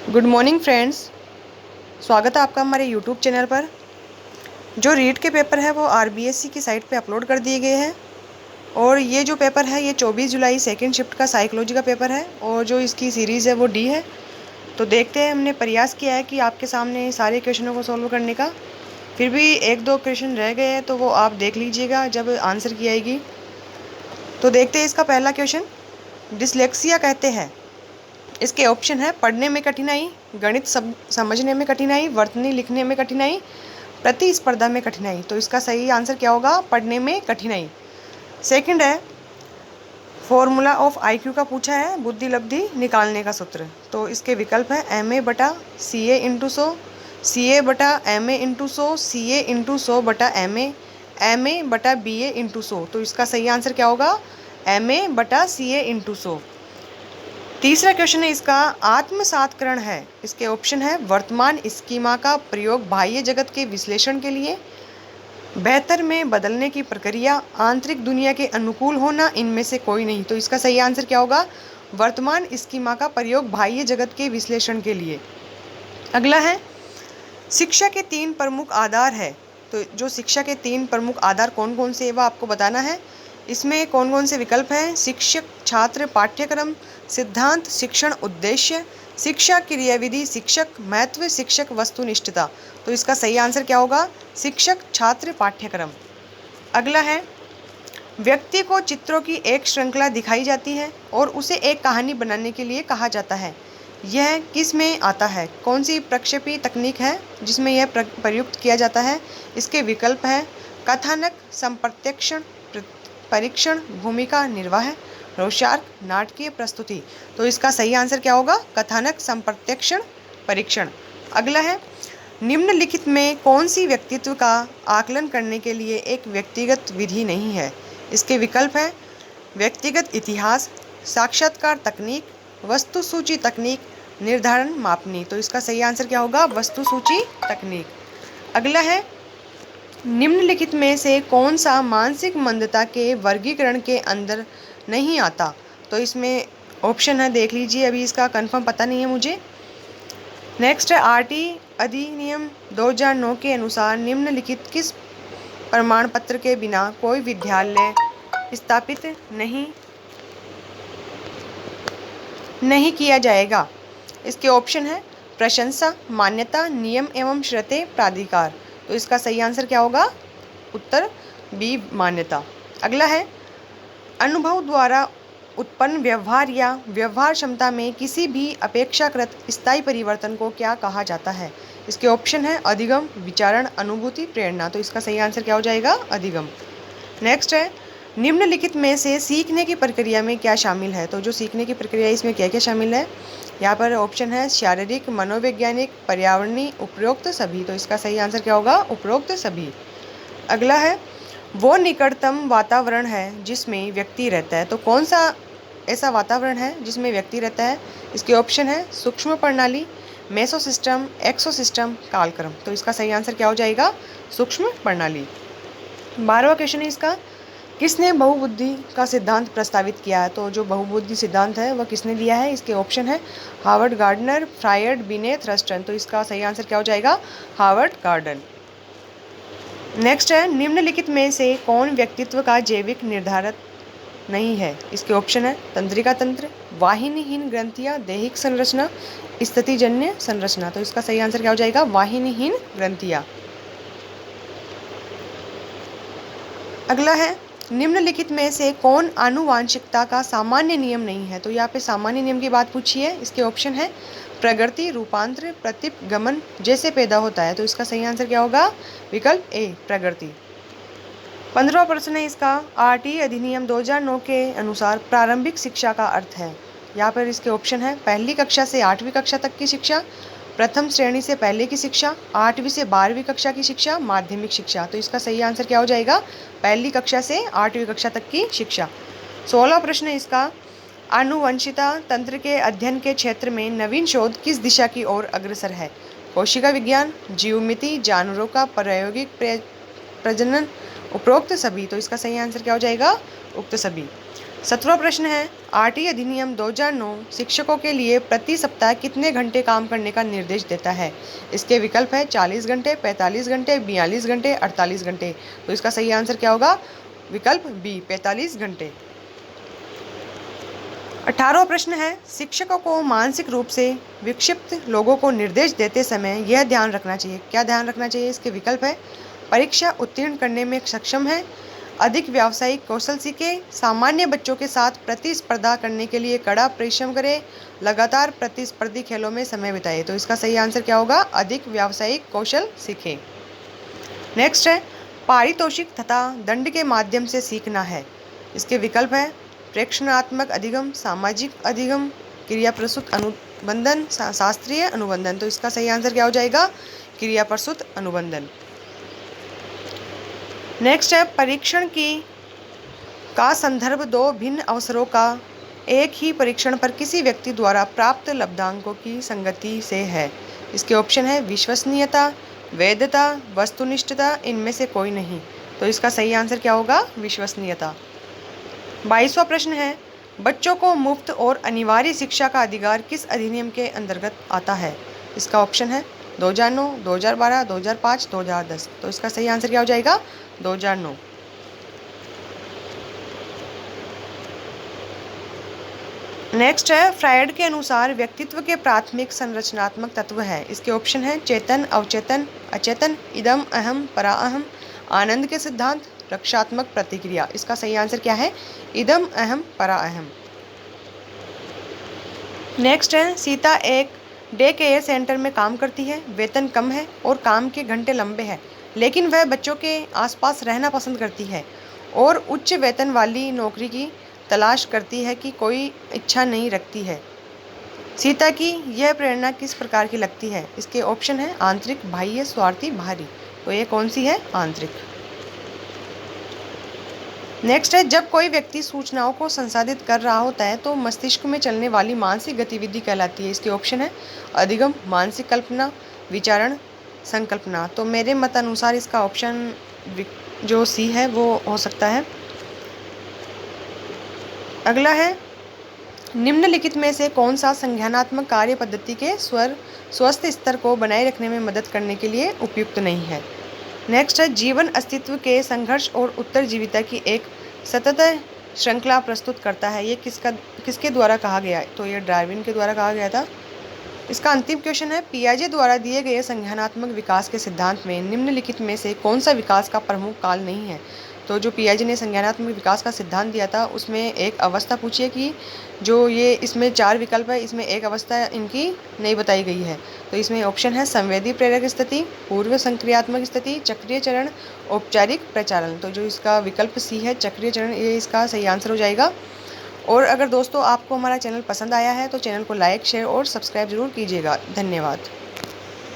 Good morning friends, स्वागत है आपका हमारे यूट्यूब चैनल पर। जो रीट के पेपर है वो आरबीएससी की साइट पे अपलोड कर दिए गए हैं और ये जो पेपर है ये 24 जुलाई सेकंड शिफ्ट का साइकोलॉजी का पेपर है और जो इसकी सीरीज़ है वो डी है। तो देखते हैं, हमने प्रयास किया है कि आपके सामने सारे क्वेश्चनों को सॉल्व करने का। फिर भी एक दो क्वेश्चन रह गए हैं तो वो आप देख लीजिएगा जब आंसर की आएगी। तो देखते हैं इसका पहला क्वेश्चन, डिसलेक्सिया कहते हैं। इसके ऑप्शन है पढ़ने में कठिनाई, गणित समझने में कठिनाई, वर्तनी लिखने में कठिनाई, प्रतिस्पर्धा में कठिनाई। तो इसका सही आंसर क्या होगा? पढ़ने में कठिनाई। सेकंड है, फॉर्मूला ऑफ आईक्यू का पूछा है, बुद्धि लब्धि निकालने का सूत्र। तो इसके विकल्प है MA बटा CA इंटू 100, CA बटा MA इंटू 100, CA इंटू 100 बटा MA, MA बटा BA इंटू 100। तो इसका सही आंसर क्या होगा? MA बटा CA इंटू 100। तीसरा क्वेश्चन है इसका, आत्मसातकरण है। इसके ऑप्शन है वर्तमान स्कीमा का प्रयोग बाह्य जगत के विश्लेषण के लिए, बेहतर में बदलने की प्रक्रिया, आंतरिक दुनिया के अनुकूल होना, इनमें से कोई नहीं। तो इसका सही आंसर क्या होगा? वर्तमान स्कीमा का प्रयोग बाह्य जगत के विश्लेषण के लिए। अगला है, शिक्षा के 3 प्रमुख आधार है। तो जो शिक्षा के 3 प्रमुख आधार कौन कौन से वह आपको बताना है। इसमें कौन कौन से विकल्प हैं? शिक्षक छात्र पाठ्यक्रम, सिद्धांत शिक्षण उद्देश्य, शिक्षा क्रियाविधि, शिक्षक महत्व, शिक्षक वस्तुनिष्ठता। तो इसका सही आंसर क्या होगा? शिक्षक छात्र पाठ्यक्रम। अगला है, व्यक्ति को चित्रों की एक श्रृंखला दिखाई जाती है और उसे एक कहानी बनाने के लिए कहा जाता है। यह किस में आता है? कौन सी प्रक्षेपी तकनीक है जिसमें यह प्रयुक्त किया जाता है? इसके विकल्प हैं कथानक, संप्रत्यक्षण, परीक्षण, भूमिका निर्वाह, रोशार्क, नाटकीय प्रस्तुति। तो इसका सही आंसर क्या होगा? कथानक, संप्रत्यक्षण, परीक्षण। अगला है, निम्नलिखित में कौन सी व्यक्तित्व का आकलन करने के लिए एक व्यक्तिगत विधि नहीं है? इसके विकल्प है व्यक्तिगत इतिहास, साक्षात्कार तकनीक, वस्तु सूची तकनीक, निर्धारण मापनी। तो इसका सही आंसर क्या होगा? वस्तु सूची तकनीक। अगला है, निम्नलिखित में से कौन सा मानसिक मंदता के वर्गीकरण के अंदर नहीं आता? तो इसमें ऑप्शन है, देख लीजिए, अभी इसका कंफर्म पता नहीं है मुझे। नेक्स्ट है, RT अधिनियम 2009 के अनुसार निम्नलिखित किस प्रमाण पत्र के बिना कोई विद्यालय स्थापित नहीं किया जाएगा? इसके ऑप्शन है प्रशंसा, मान्यता, नियम एवं शर्तें, प्राधिकार। तो इसका सही आंसर क्या होगा? उत्तर बी, मान्यता। अगला है, अनुभव द्वारा उत्पन्न व्यवहार या व्यवहार क्षमता में किसी भी अपेक्षाकृत स्थायी परिवर्तन को क्या कहा जाता है? इसके ऑप्शन है अधिगम, विचारण, अनुभूति, प्रेरणा। तो इसका सही आंसर क्या हो जाएगा? अधिगम। नेक्स्ट है, निम्नलिखित में से सीखने की प्रक्रिया में क्या शामिल है? तो जो सीखने की प्रक्रिया इसमें क्या क्या शामिल है? यहाँ पर ऑप्शन है शारीरिक, मनोवैज्ञानिक, पर्यावरणीय, उपरोक्त सभी। तो इसका सही आंसर क्या होगा? उपरोक्त सभी। अगला है, वो निकटतम वातावरण है जिसमें व्यक्ति रहता है। तो कौन सा ऐसा वातावरण है जिसमें व्यक्ति रहता है? इसके ऑप्शन है सूक्ष्म प्रणाली, मेसो सिस्टम, एक्सो सिस्टम, कालक्रम। तो इसका सही आंसर क्या हो जाएगा? सूक्ष्म प्रणाली। 12वां क्वेश्चन है इसका, किसने बहुबुद्धि का सिद्धांत प्रस्तावित किया है? तो जो बहुबुद्धि सिद्धांत है वह किसने दिया है? इसके ऑप्शन है हार्वर्ड गार्डनर, फ्रायड, बिने, थ्रस्टन। तो इसका सही आंसर क्या हो जाएगा? Harvard garden. नेक्स्ट है, निम्नलिखित में से कौन व्यक्तित्व का जैविक निर्धारक नहीं है? इसके ऑप्शन है तंत्रिका तंत्र, वाहिनीहीन ग्रंथियां, दैहिक संरचना, स्थितिजन्य संरचना। तो इसका सही आंसर क्या हो जाएगा? वाहिनीहीन ग्रंथियां। अगला है, निम्नलिखित में से कौन आनुवांशिकता का सामान्य नियम नहीं है? तो यहाँ पे सामान्य नियम की बात पूछी है। इसके ऑप्शन है प्रगति, रूपांतर, प्रतिगमन जैसे पैदा होता है। तो इसका सही आंसर क्या होगा? विकल्प ए, प्रगति। 15वां प्रश्न है इसका, RT अधिनियम 2009 के अनुसार प्रारंभिक शिक्षा का अर्थ है। यहाँ पर इसके ऑप्शन है पहली कक्षा से 8वीं कक्षा तक की शिक्षा, प्रथम श्रेणी से पहले की शिक्षा, 8वीं से 12वीं कक्षा की शिक्षा, माध्यमिक शिक्षा। तो इसका सही आंसर क्या हो जाएगा? पहली कक्षा से 8वीं कक्षा तक की शिक्षा। 16वां प्रश्न है इसका, आनुवंशिकता तंत्र के अध्ययन के क्षेत्र में नवीन शोध किस दिशा की ओर अग्रसर है? कोशिका विज्ञान, जीवमिति, जानवरों का प्रायोगिक प्रजनन, उपरोक्त सभी। तो इसका सही आंसर क्या हो जाएगा? उक्त सभी। 17वां प्रश्न है, आरटी अधिनियम 2009 शिक्षकों के लिए प्रति सप्ताह कितने घंटे काम करने का निर्देश देता है? इसके विकल्प है 40 घंटे, 45 घंटे, 42 घंटे, 48 घंटे। तो इसका सही आंसर क्या होगा? विकल्प बी, 45 घंटे। 18वां प्रश्न है, शिक्षकों को मानसिक रूप से विक्षिप्त लोगों को निर्देश देते समय यह ध्यान रखना चाहिए। क्या ध्यान रखना चाहिए? इसके विकल्प है परीक्षा उत्तीर्ण करने में सक्षम है, अधिक व्यावसायिक कौशल सीखे, सामान्य बच्चों के साथ प्रतिस्पर्धा करने के लिए कड़ा परिश्रम करें, लगातार प्रतिस्पर्धी खेलों में समय बिताए। तो इसका सही आंसर क्या होगा? अधिक व्यावसायिक कौशल सीखें। नेक्स्ट है, पारितोषिक तथा दंड के माध्यम से सीखना है। इसके विकल्प है प्रेक्षणात्मक अधिगम, सामाजिक अधिगम, क्रिया प्रस्तुत अनुबंधन, शास्त्रीय अनुबंधन। तो इसका सही आंसर क्या हो जाएगा? क्रिया प्रस्तुत अनुबंधन। नेक्स्ट है, परीक्षण का संदर्भ दो भिन्न अवसरों का एक ही परीक्षण पर किसी व्यक्ति द्वारा प्राप्त लब्धांकों की संगति से है। इसके ऑप्शन है विश्वसनीयता, वैधता, वस्तुनिष्ठता, इनमें से कोई नहीं। तो इसका सही आंसर क्या होगा? विश्वसनीयता। 22वां प्रश्न है, बच्चों को मुफ्त और अनिवार्य शिक्षा का अधिकार किस अधिनियम के अंतर्गत आता है? इसका ऑप्शन है 2009, 2012, 2005, 2010। तो इसका सही आंसर क्या हो जाएगा? 2009। नेक्स्ट है, फ्रायड के अनुसार व्यक्तित्व के प्राथमिक संरचनात्मक तत्व है। इसके ऑप्शन है चेतन, अवचेतन, अचेतन, इदम, अहम, पराअहम, आनंद के सिद्धांत, रक्षात्मक प्रतिक्रिया। इसका सही आंसर क्या है? इदम, अहम, पराअहम। नेक्स्ट है, सीता एक डे केयर सेंटर में काम करती है, वेतन कम है और काम के घंटे लंबे हैं, लेकिन वह बच्चों के आसपास रहना पसंद करती है और उच्च वेतन वाली नौकरी की तलाश करती है कि कोई इच्छा नहीं रखती है। सीता की यह प्रेरणा किस प्रकार की लगती है? इसके ऑप्शन है आंतरिक, बाह्य, स्वार्थी, बाहरी। तो ये कौन सी है? आंतरिक। नेक्स्ट है, जब कोई व्यक्ति सूचनाओं को संसाधित कर रहा होता है तो मस्तिष्क में चलने वाली मानसिक गतिविधि कहलाती है। इसके ऑप्शन है अधिगम, मानसिक कल्पना, विचारण, संकल्पना। तो मेरे मत अनुसार इसका ऑप्शन जो सी है वो हो सकता है। अगला है, निम्नलिखित में से कौन सा संज्ञानात्मक कार्य पद्धति के स्वस्थ स्तर को बनाए रखने में मदद करने के लिए उपयुक्त नहीं है? नेक्स्ट है, जीवन अस्तित्व के संघर्ष और उत्तरजीविता की एक सतत श्रृंखला प्रस्तुत करता है। ये किसके द्वारा कहा गया? तो ये डार्विन के द्वारा कहा गया था। इसका अंतिम क्वेश्चन है, पियाजे द्वारा दिए गए संज्ञानात्मक विकास के सिद्धांत में निम्नलिखित में से कौन सा विकास का प्रमुख काल नहीं है? तो जो पियाजे ने संज्ञानात्मक विकास का सिद्धांत दिया था उसमें एक अवस्था पूछी है कि जो ये इसमें 4 विकल्प है, इसमें एक अवस्था इनकी नहीं बताई गई है। तो इसमें ऑप्शन है संवेदी प्रेरक स्थिति, पूर्व संक्रियात्मक स्थिति, चक्रीय चरण, औपचारिक प्रचालन। तो जो इसका विकल्प सी है चक्रीय चरण, ये इसका सही आंसर हो जाएगा। और अगर दोस्तों आपको हमारा चैनल पसंद आया है तो चैनल को लाइक, शेयर और सब्सक्राइब जरूर कीजिएगा। धन्यवाद।